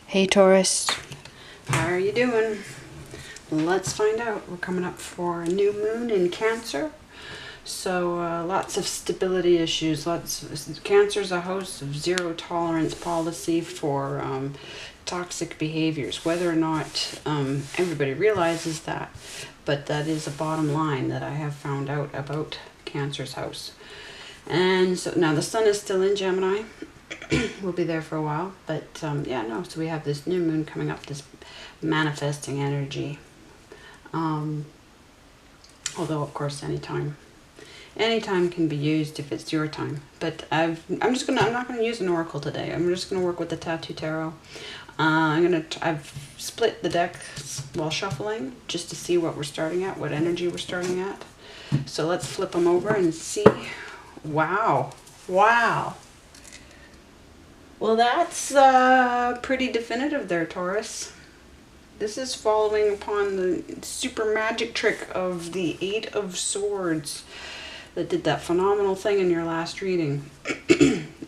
Hey Taurus, how are you doing? Let's find out. We're coming up for a new moon in Cancer. So lots of stability issues. Cancer's a host of zero tolerance policy for toxic behaviors. Whether or not everybody realizes that, but that is a bottom line that I have found out about Cancer's house. And so now the sun is still in Gemini. We'll be there for a while, but so we have this new moon coming up, this manifesting energy. Although of course anytime can be used if it's your time. But I'm not gonna use an oracle today. I'm just gonna work with the Tattoo Tarot. I've split the decks while shuffling just to see what we're starting at, what energy we're starting at. So let's flip them over and see. Wow. Well, that's pretty definitive there, Taurus. This is following upon the super magic trick of the Eight of Swords that did that phenomenal thing in your last reading.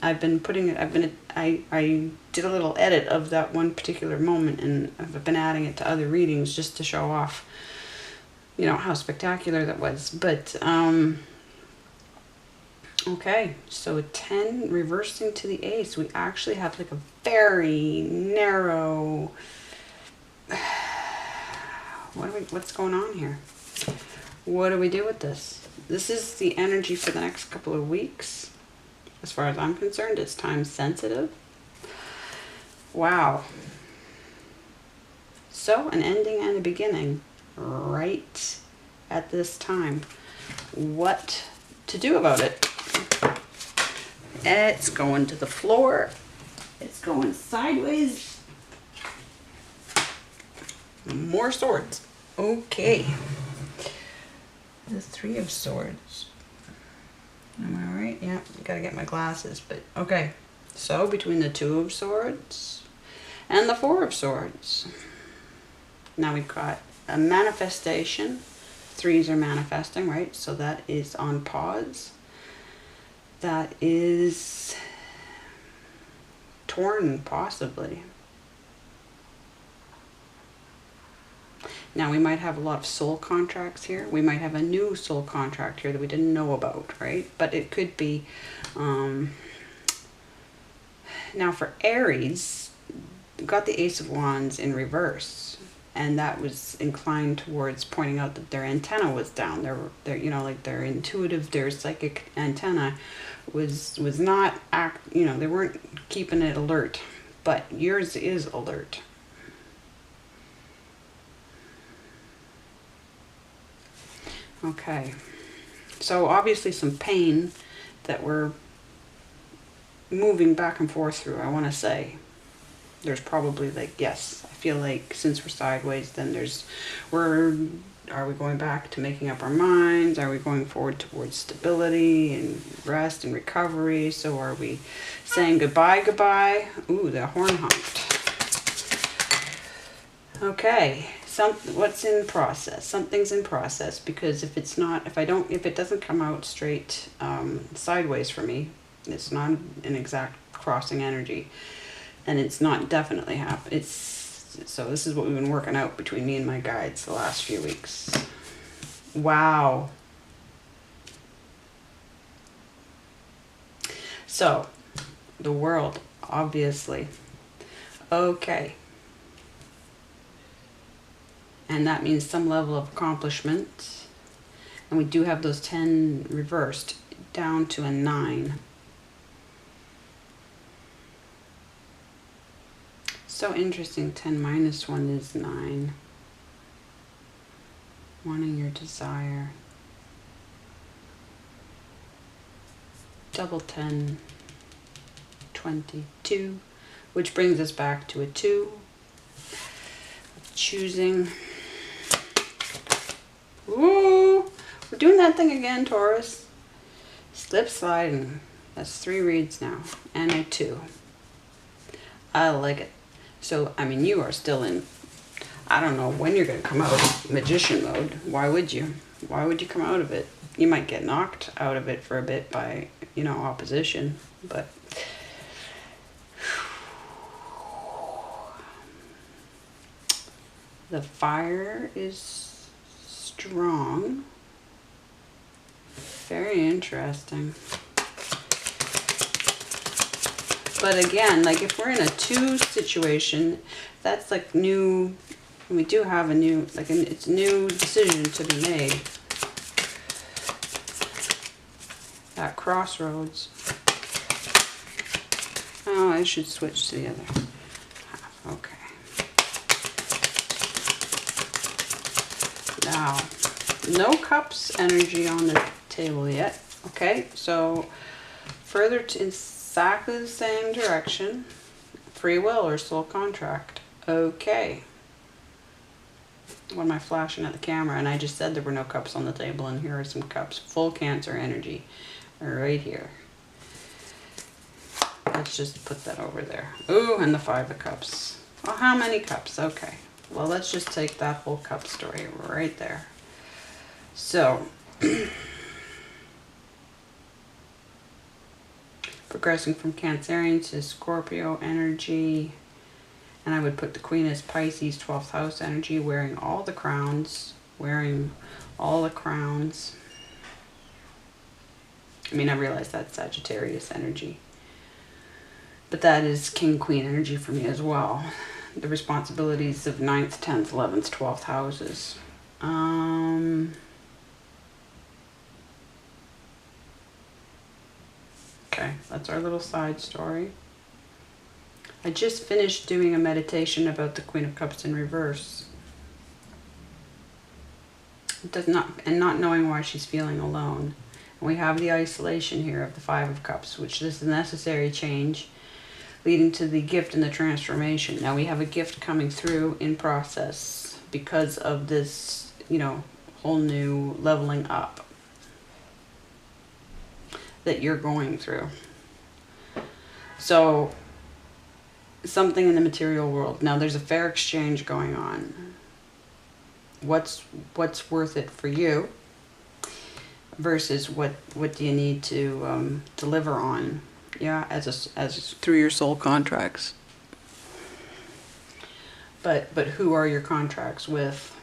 I did a little edit of that one particular moment, and I've been adding it to other readings just to show off, how spectacular that was. But okay, so 10 reversing to the ace. We actually have like a very narrow... What's going on here? What do we do with this? This is the energy for the next couple of weeks. As far as I'm concerned, it's time sensitive. Wow. So an ending and a beginning right at this time. What to do about it? It's going to the floor. It's going sideways. More swords. Okay. The Three of Swords. Am I right? Yeah, gotta get my glasses, but okay. So between the Two of Swords and the Four of Swords. Now we've got a manifestation. Threes are manifesting, right? So that is on pause. That is torn, possibly. Now we might have a lot of soul contracts here. We might have a new soul contract here that we didn't know about, right? But it could be... Now for Aries, got the Ace of Wands in reverse. And that was inclined towards pointing out that their antenna was down. Their intuitive, their psychic antenna was not they weren't keeping it alert. But yours is alert. Okay. So obviously some pain that we're moving back and forth through, I want to say. There's probably yes, I feel like since we're sideways, then are we going back to making up our minds? Are we going forward towards stability and rest and recovery? So are we saying goodbye? Ooh, the horn honked. Okay, what's in process? Something's in process, because if it doesn't come out straight sideways for me, it's not an exact crossing energy. And it's not definitely happening. So this is what we've been working out between me and my guides the last few weeks. Wow. So, the world, obviously. Okay. And that means some level of accomplishment. And we do have those 10 reversed down to a 9. So interesting. 10 minus 1 is 9. Wanting your desire. Double 10. 22. Which brings us back to a 2. Choosing. Ooh! We're doing that thing again, Taurus. Slip sliding. That's 3 reads now. And a 2. I like it. So, you are still in, I don't know when you're going to come out of magician mode. Why would you? Why would you come out of it? You might get knocked out of it for a bit by, opposition. But The fire is strong. Very interesting. But again, like if we're in a 2 situation, that's like new. We do have a new, like it's a new decision to be made. At crossroads. Oh, I should switch to the other half. Okay. Now, no cups energy on the table yet. Okay, so further to exactly the same direction. Free will or soul contract. Okay. What am I flashing at the camera? And I just said there were no cups on the table, and here are some cups. Full Cancer energy. Right here. Let's just put that over there. Ooh, and the 5 of Cups. Oh, how many cups? Okay. Well, let's just take that whole cup story right there. So, progressing from Cancerian to Scorpio energy. And I would put the Queen as Pisces, 12th house energy, wearing all the crowns. Wearing all the crowns. I mean, I realize that's Sagittarius energy. But that is King-Queen energy for me as well. The responsibilities of 9th, 10th, 11th, 12th houses. Okay, that's our little side story. I just finished doing a meditation about the Queen of Cups in reverse. Not knowing why she's feeling alone. We have the isolation here of the 5 of Cups, which is the necessary change leading to the gift and the transformation. Now we have a gift coming through in process because of this, you know, whole new leveling up that you're going through. So something in the material world. Now there's a fair exchange going on. What's worth it for you? Versus what do you need to deliver on, yeah, as through your soul contracts. But who are your contracts with?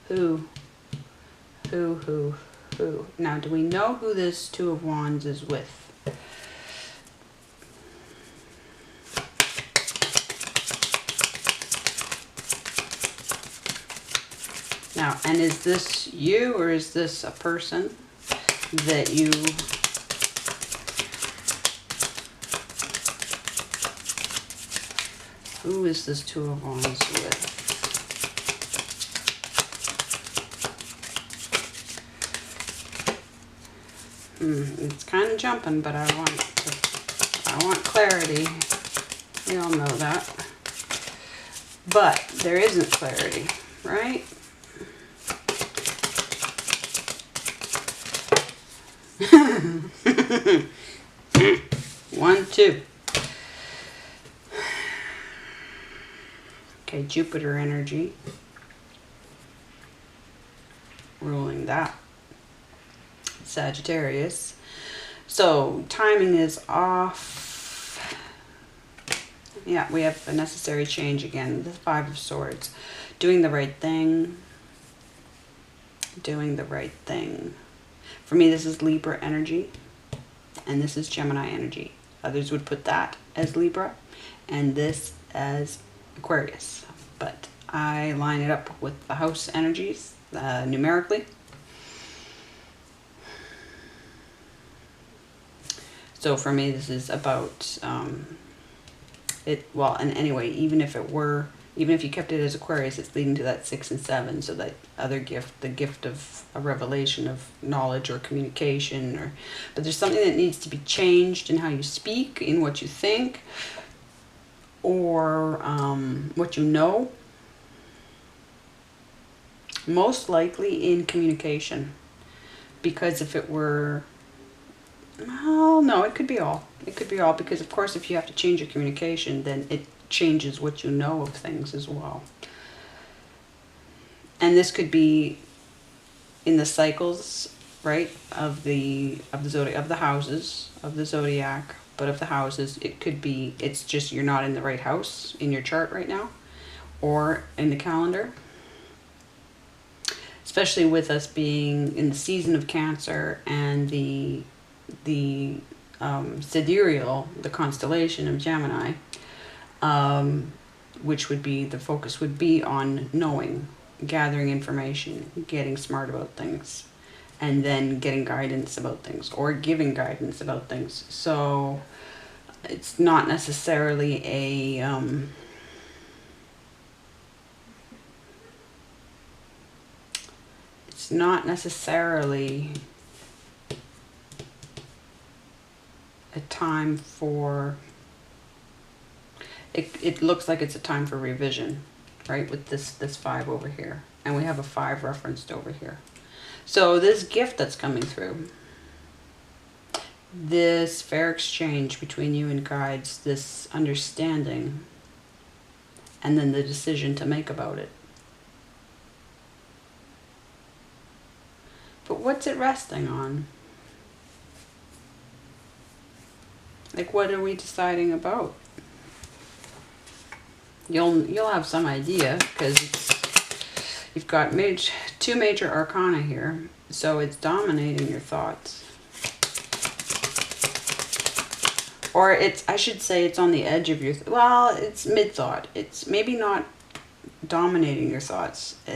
Who? Now, do we know who this 2 of Wands is with? Now, and is this you, or is this a person that you who is this 2 of Wands with? It's kind of jumping, but I want clarity. We all know that. But there isn't clarity, right? One, two. Okay, Jupiter energy. Ruling that. Sagittarius. So, timing is off. Yeah, we have a necessary change again. The 5 of Swords. Doing the right thing. Doing the right thing. For me, this is Libra energy, and this is Gemini energy. Others would put that as Libra, and this as Aquarius. But I line it up with the house energies, numerically. So for me, this is about, well, and anyway, even if you kept it as Aquarius, it's leading to that 6 and 7. So that other gift, the gift of a revelation of knowledge or communication, but there's something that needs to be changed in how you speak, in what you think, or what you know. Most likely in communication, because if it were, well, no, it could be all. It could be all, because of course if you have to change your communication, then it changes what you know of things as well. And this could be in the cycles, right, of the zodiac, of the houses, of the zodiac, but of the houses, it could be, it's just you're not in the right house in your chart right now, or in the calendar. Especially with us being in the season of Cancer and the sidereal, the constellation of Gemini, which would be, the focus would be on knowing, gathering information, getting smart about things, and then getting guidance about things or giving guidance about things. So it's not necessarily a time for, it looks like it's a time for revision, right? With this 5 over here, and we have a 5 referenced over here. So this gift that's coming through, this fair exchange between you and guides, this understanding, and then the decision to make about it. But what's it resting on? Like, what are we deciding about? You'll have some idea, because you've got 2 major arcana here, so it's dominating your thoughts. Or I should say it's on the edge of your, well, it's mid-thought. It's maybe not dominating your thoughts. I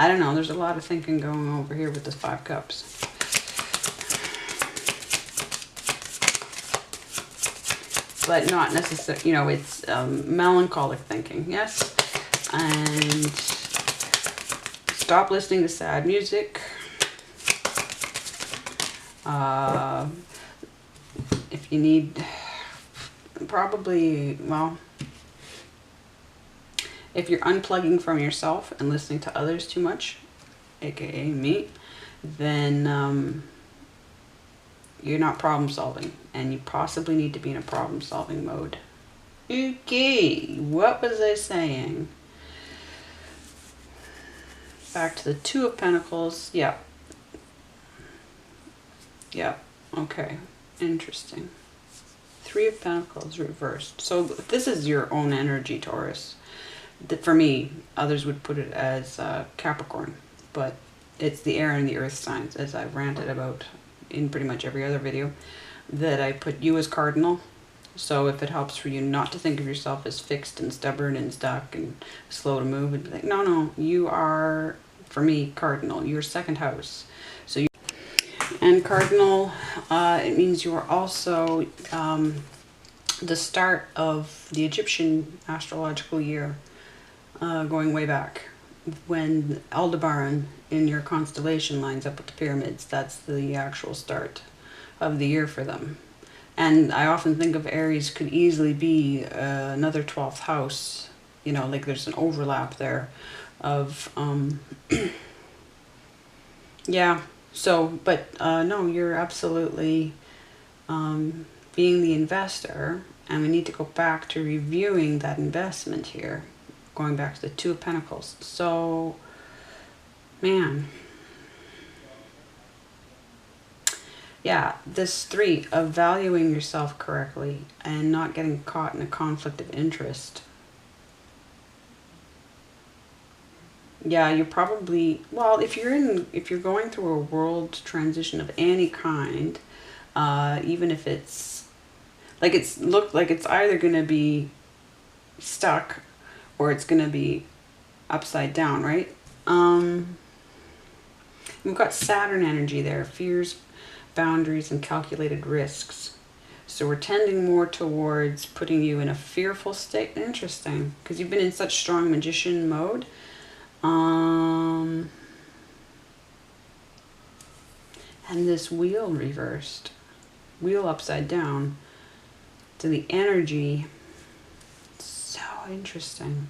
don't know, there's a lot of thinking going over here with this 5 cups. But not necessarily, you know, it's melancholic thinking, yes? And stop listening to sad music. If you need, probably, well, if you're unplugging from yourself and listening to others too much, aka me, then you're not problem solving, and you possibly need to be in a problem solving mode. Okay, what was I saying? Back to the 2 of Pentacles. Yeah. Yeah, okay, interesting. 3 of Pentacles reversed. So this is your own energy, Taurus. For me, others would put it as Capricorn, but it's the air and the earth signs, as I've ranted about in pretty much every other video, that I put you as cardinal. So if it helps for you not to think of yourself as fixed and stubborn and stuck and slow to move, and be like, no, you are, for me, cardinal. You're 2nd house. So you, and cardinal, it means you are also the start of the Egyptian astrological year, going way back. When Aldebaran in your constellation lines up with the pyramids, that's the actual start of the year for them. And I often think of Aries could easily be another 12th house, you know, like there's an overlap there of, yeah, so, but no, you're absolutely being the investor, and we need to go back to reviewing that investment here. Going back to the 2 of Pentacles. So, man. Yeah, this 3 of valuing yourself correctly and not getting caught in a conflict of interest. Yeah, you're probably, well, if you're going through a world transition of any kind, even if it's, like it's looked like it's either going to be stuck or it's going to be upside down, right? We've got Saturn energy there, fears, boundaries, and calculated risks. So we're tending more towards putting you in a fearful state. Interesting, because you've been in such strong magician mode. And this wheel reversed, wheel upside down. So the energy, so interesting.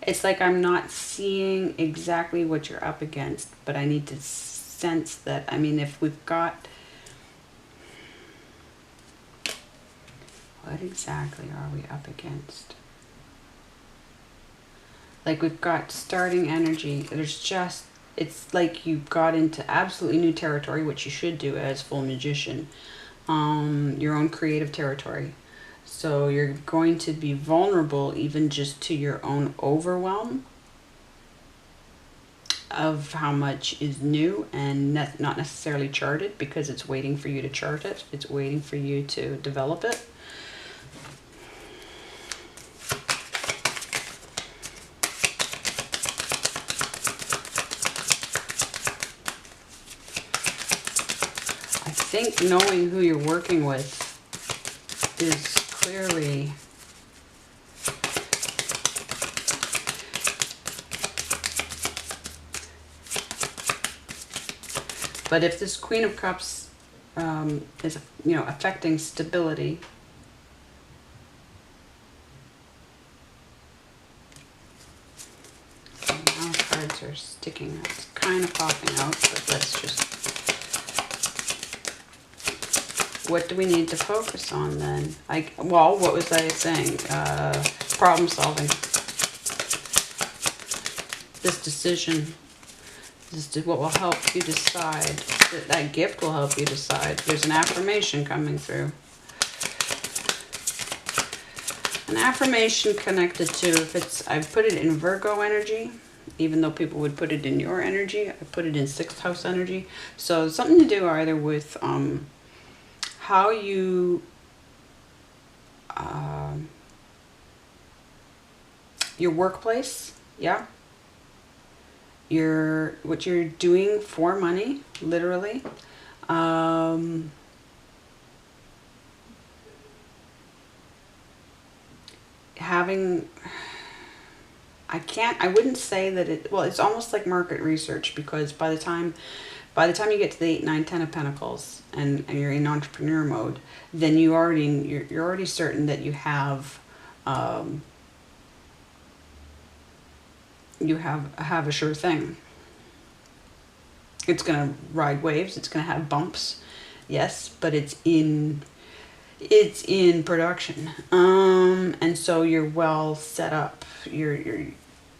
It's like I'm not seeing exactly what you're up against, but I need to sense that. I mean, if we've got, what exactly are we up against? Like we've got starting energy. There's just, it's like you got into absolutely new territory, which you should do as full magician. your own creative territory. So you're going to be vulnerable even just to your own overwhelm of how much is new and not necessarily charted, because it's waiting for you to chart it. It's waiting for you to develop it. I think knowing who you're working with is clearly but if this Queen of Cups is, you know, affecting stability, now cards are sticking. It's kind of popping out, but let's just. What do we need to focus on then? Well, what was I saying? Problem solving. This decision. This is what will help you decide. That gift will help you decide. There's an affirmation coming through. An affirmation connected to, if it's, I've put it in Virgo energy, even though people would put it in your energy. I put it in 6th house energy. So something to do either with how you your workplace, yeah, what you're doing for money, literally, having, I wouldn't say that it's almost like market research, because by the time you get to the 8, 9, 10 of Pentacles and you're in entrepreneur mode, then you're already certain that you have a sure thing. It's going to ride waves. It's going to have bumps, yes, but it's in production, and so you're well set up.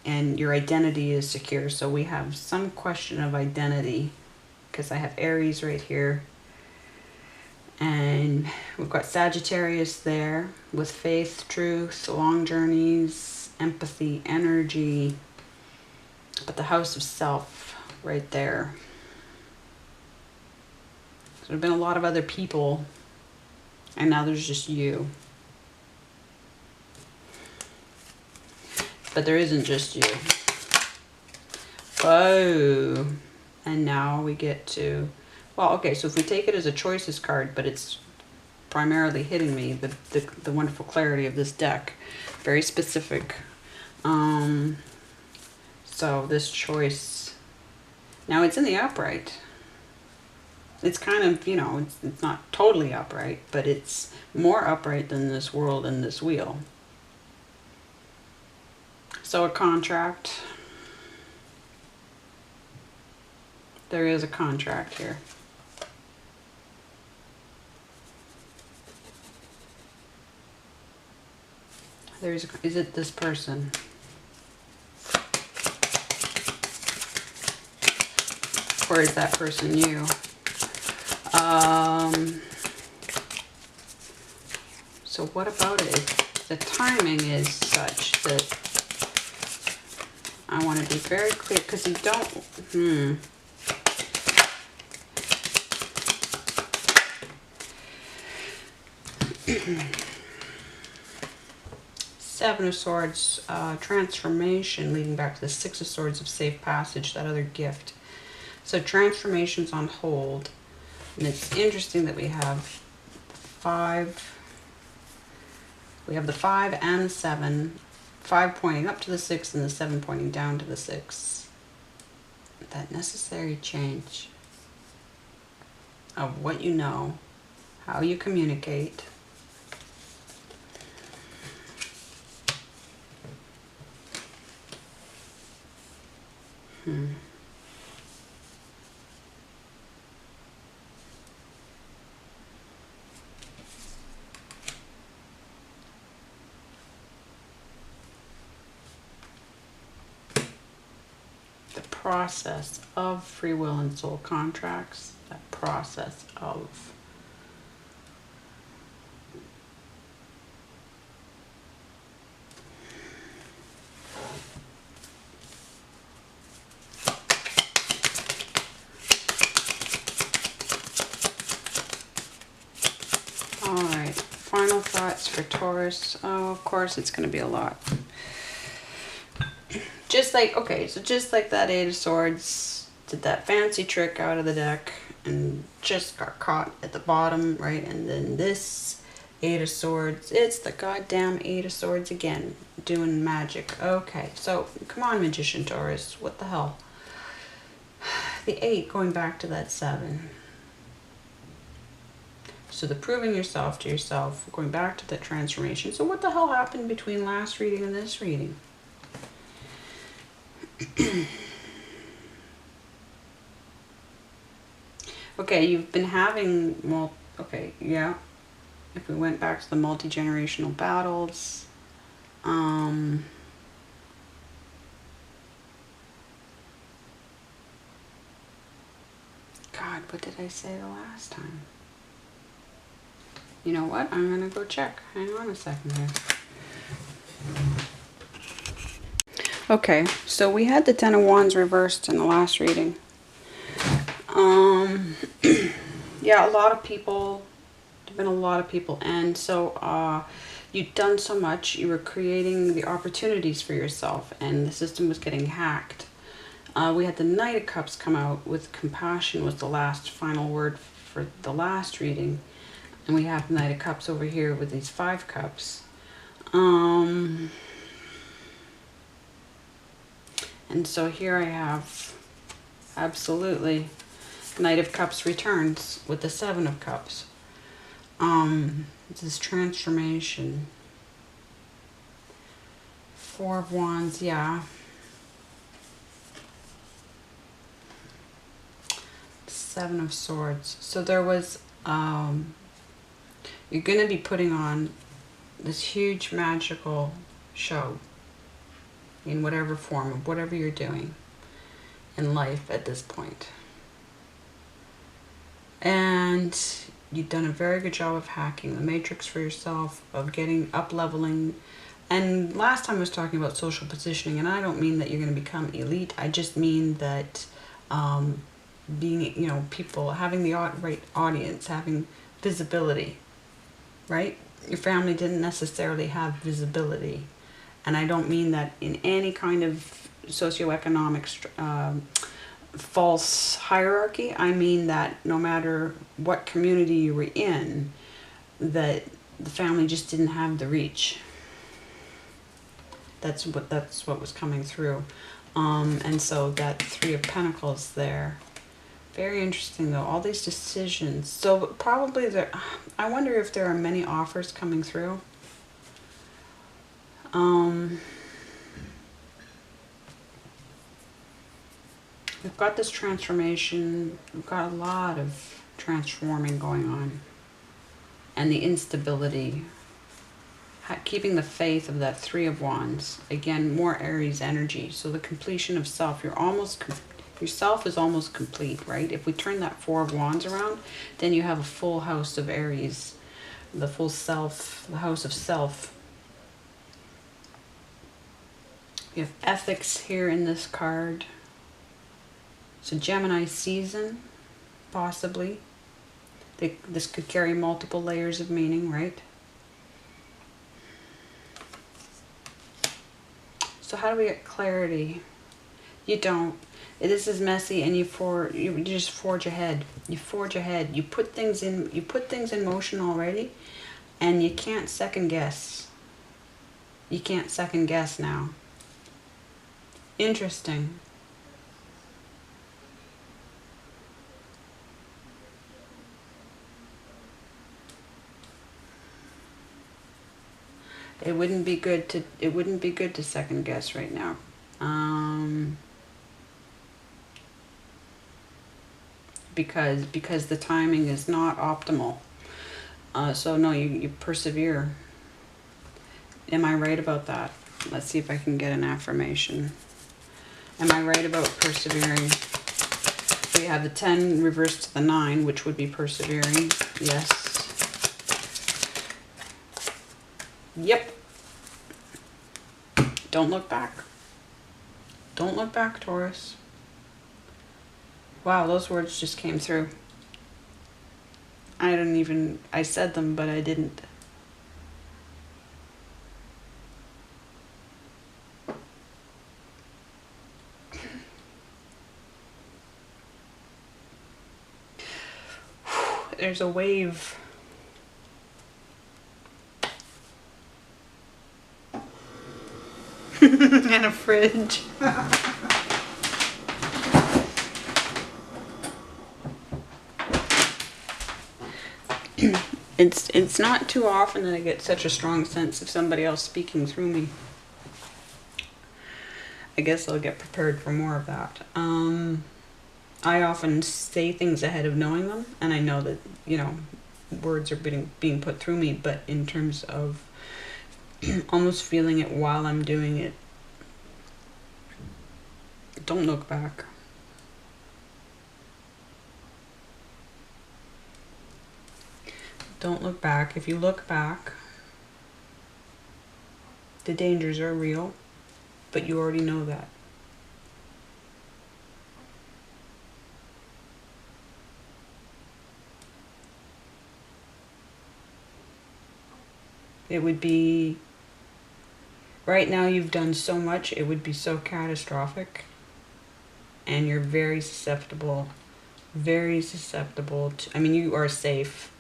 And your identity is secure. So we have some question of identity, because I have Aries right here, and we've got Sagittarius there with faith, truth, long journeys, empathy, energy, but the house of self right there. So there have been a lot of other people, and now there's just you. But there isn't just you. Oh, and now we get to, well, okay, so if we take it as a choices card, but it's primarily hitting me, the wonderful clarity of this deck, very specific. So this choice, now it's in the upright. It's kind of, you know, it's not totally upright, but it's more upright than this world and this wheel. So a contract. There is a contract here. Is it this person? Or is that person you? So what about it? The timing is such that I want to be very clear, because you don't, Seven of Swords, transformation, leading back to the Six of Swords of safe passage, that other gift. So transformation's on hold. And it's interesting that we have 5. We have the 5 and the 7. 5 pointing up to the 6 and the 7 pointing down to the 6. That necessary change of what you know, how you communicate. The process of free will and soul contracts, that process of All right, final thoughts for Taurus. Oh, of course it's going to be a lot. Just like, okay, so just like that Eight of Swords did that fancy trick out of the deck and just got caught at the bottom, right? And then this Eight of Swords, it's the goddamn Eight of Swords again, doing magic. Okay, so come on, Magician Taurus, what the hell? The 8 going back to that 7. So the proving yourself to yourself, going back to that transformation. So what the hell happened between last reading and this reading? Okay, you've been having, well, okay, yeah. If we went back to the multi-generational battles, God, what did I say the last time? You know what? I'm going to go check. Hang on a second here. Okay, so we had the Ten of Wands reversed in the last reading. Yeah, a lot of people, there've been a lot of people, and so you've done so much, you were creating the opportunities for yourself, and the system was getting hacked. We had the Knight of Cups come out with compassion was the last final word for the last reading, and we have the Knight of Cups over here with these 5 cups. And so here I have absolutely Knight of Cups returns with the 7 of Cups. This transformation. 4 of Wands, yeah. 7 of Swords. So there was, you're going to be putting on this huge magical show in whatever form, of whatever you're doing in life at this point. And you've done a very good job of hacking the matrix for yourself, of getting up-leveling. And last time I was talking about social positioning, and I don't mean that you're going to become elite. I just mean that being, you know, people, having the right audience, having visibility, right? Your family didn't necessarily have visibility. And I don't mean that in any kind of socioeconomic false hierarchy. I mean that no matter what community you were in, that the family just didn't have the reach. That's what was coming through. And so that 3 of Pentacles there. Very interesting though, all these decisions. So probably there, I wonder if there are many offers coming through. We've got this transformation, we've got a lot of transforming going on. And the instability, keeping the faith of that 3 of Wands. Again, more Aries energy. So the completion of self, you're almost, yourself is almost complete, right? If we turn that 4 of Wands around, then you have a full house of Aries. The full self, the house of self. We have ethics here in this card. So Gemini season, possibly. This could carry multiple layers of meaning, right? So how do we get clarity? You don't. This is messy, and you just forge ahead. You forge ahead. You put things in. You put things in motion already, and you can't second guess. You can't second guess now. Interesting. It wouldn't be good to second guess right now. Because the timing is not optimal. So no, you persevere. Am I right about that? Let's see if I can get an affirmation. Am I right about persevering? We have the 10 reversed to the 9, which would be persevering. Yes. Yep. Don't look back. Don't look back, Taurus. Wow, those words just came through. I said them, but I didn't. There's a wave. And a fridge. It's not too often that I get such a strong sense of somebody else speaking through me. I guess I'll get prepared for more of that. I often say things ahead of knowing them, and I know that, you know, words are being put through me, but in terms of almost feeling it while I'm doing it, don't look back. Don't look back. If you look back, the dangers are real, but you already know that. It would be, right now you've done so much, it would be so catastrophic, and you're very susceptible to, I mean, you are safe,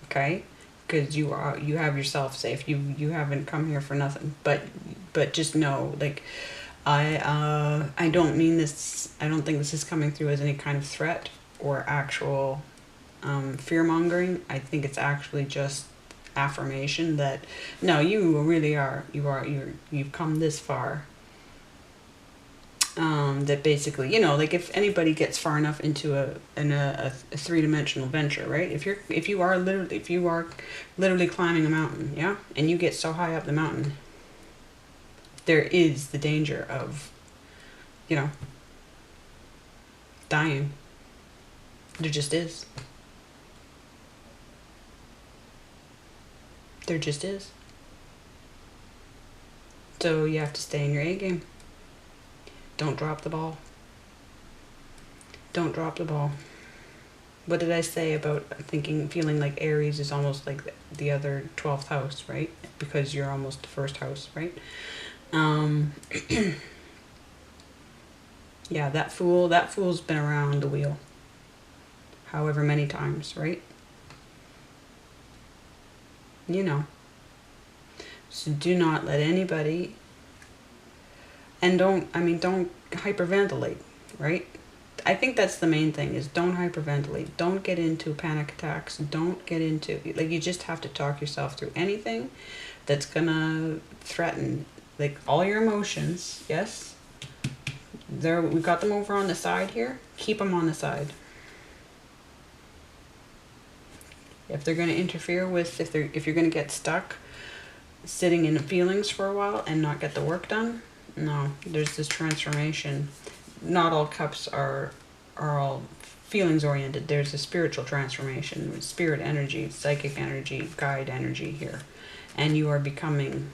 okay? Because you have yourself safe. You haven't come here for nothing, but just know, like, I don't mean this, I don't think this is coming through as any kind of threat or actual fear mongering. I think it's actually just affirmation that no, you really are, you've come this far, that basically, you know, like if anybody gets far enough into a three-dimensional venture, right, if you are literally climbing a mountain, yeah, and you get so high up the mountain, there is the danger of, you know, dying. There just is. There just is. So you have to stay in your A game. Don't drop the ball. Don't drop the ball. What did I say about feeling like Aries is almost like the other 12th house, right? Because you're almost the first house, right? Yeah, that fool's been around the wheel however many times, right? You know. So do not let anybody, and don't hyperventilate, right? I think that's the main thing, is don't hyperventilate. Don't get into panic attacks. Don't get into, like, you just have to talk yourself through anything that's gonna threaten, like, all your emotions. Yes, we got them over on the side here. Keep them on the side. If they're going to interfere with, if you're going to get stuck sitting in feelings for a while and not get the work done, no, there's this transformation. Not all cups are all feelings oriented. There's a spiritual transformation, spirit energy, psychic energy, guide energy here, and you are becoming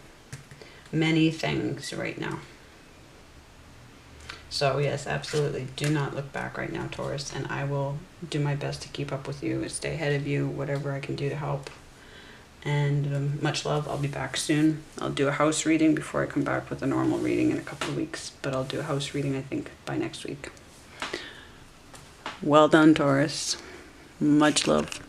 many things right now. So yes, absolutely, do not look back right now, Taurus, and I will do my best to keep up with you and stay ahead of you, whatever I can do to help. And much love. I'll be back soon. I'll do a house reading before I come back with a normal reading in a couple of weeks, but I'll do a house reading, I think, by next week. Well done, Taurus. Much love.